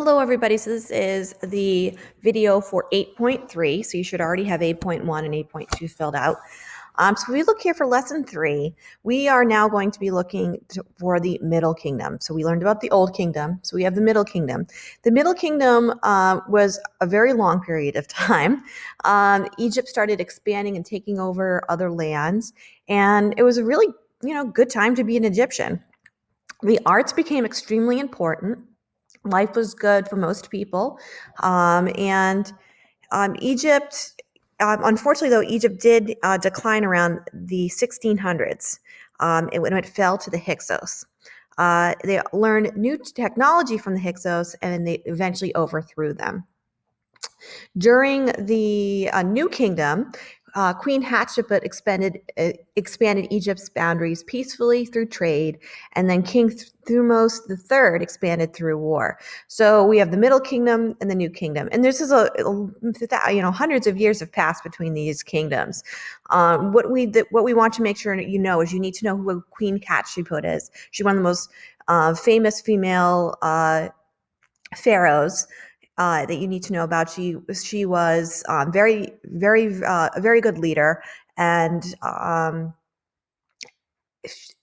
Hello everybody, so this is the video for 8.3, so you should already have 8.1 and 8.2 filled out. So we look here for lesson 3. We are now going to be looking for the Middle Kingdom. So we learned about the Old Kingdom, so we have the Middle Kingdom. The Middle Kingdom was a very long period of time. Egypt started expanding and taking over other lands, and it was a really good time to be an Egyptian. The arts became extremely important. Life was good for most people. And Egypt, unfortunately, though, Egypt did decline around the 1600s when it fell to the Hyksos. They learned new technology from the Hyksos, and then they eventually overthrew them. During the New Kingdom, Queen Hatshepsut expanded Egypt's boundaries peacefully through trade, and then King Thutmose III expanded through war. So we have the Middle Kingdom and the New Kingdom, and this is hundreds of years have passed between these kingdoms. What we want to make sure is you need to know who Queen Hatshepsut is. She's one of the most famous female pharaohs that you need to know about. She was a very good leader, and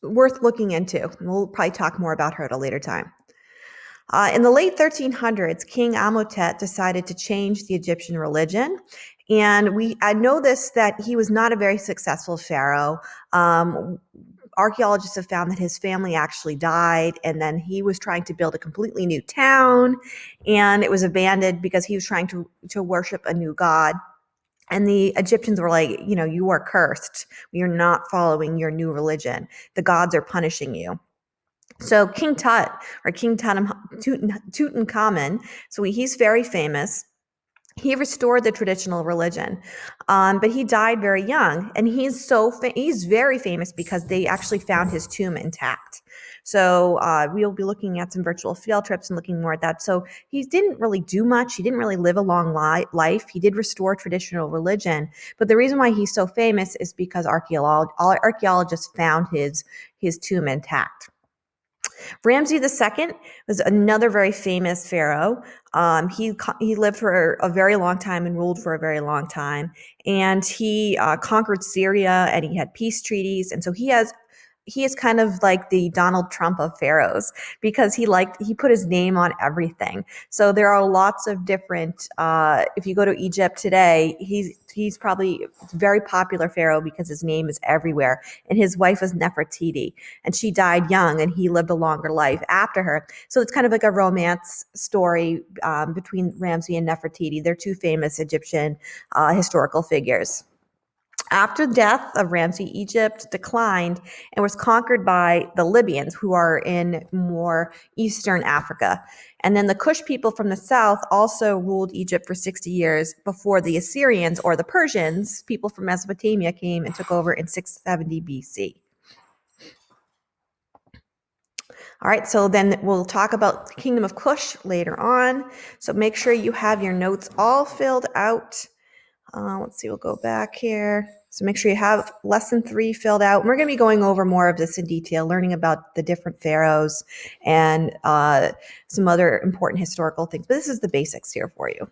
worth looking into. We'll probably talk more about her at a later time. In the late 1300s, King Amenhotep decided to change the Egyptian religion. And I know that he was not a very successful pharaoh. Archaeologists have found that his family actually died, and then he was trying to build a completely new town, and it was abandoned because he was trying to worship a new god. And the Egyptians were like, you are cursed. We are not following your new religion. The gods are punishing you. So King Tut, or King Tutankhamun, so he's very famous. He restored the traditional religion, but he died very young, and he's very famous because they actually found his tomb intact. So we'll be looking at some virtual field trips and looking more at that. So he didn't really do much. He didn't really live a long life. He did restore traditional religion, but the reason why he's so famous is because archaeologists found his tomb intact. Ramses II was another very famous pharaoh. He lived for a very long time and ruled for a very long time. And he conquered Syria, and he had peace treaties. And so he is kind of like the Donald Trump of pharaohs, because he put his name on everything. So there are lots of different, if you go to Egypt today, he's probably a very popular pharaoh because his name is everywhere. And his wife was Nefertiti, and she died young, and he lived a longer life after her. So it's kind of like a romance story between Ramses and Nefertiti. They're two famous Egyptian historical figures. After the death of Ramses, Egypt declined and was conquered by the Libyans, who are in more eastern Africa. And then the Kush people from the south also ruled Egypt for 60 years before the Assyrians, or the Persians, people from Mesopotamia, came and took over in 670 BC. All right, so then we'll talk about the Kingdom of Kush later on. So make sure you have your notes all filled out. Let's see, we'll go back here. So make sure you have lesson 3 filled out. And we're going to be going over more of this in detail, learning about the different pharaohs and some other important historical things. But this is the basics here for you.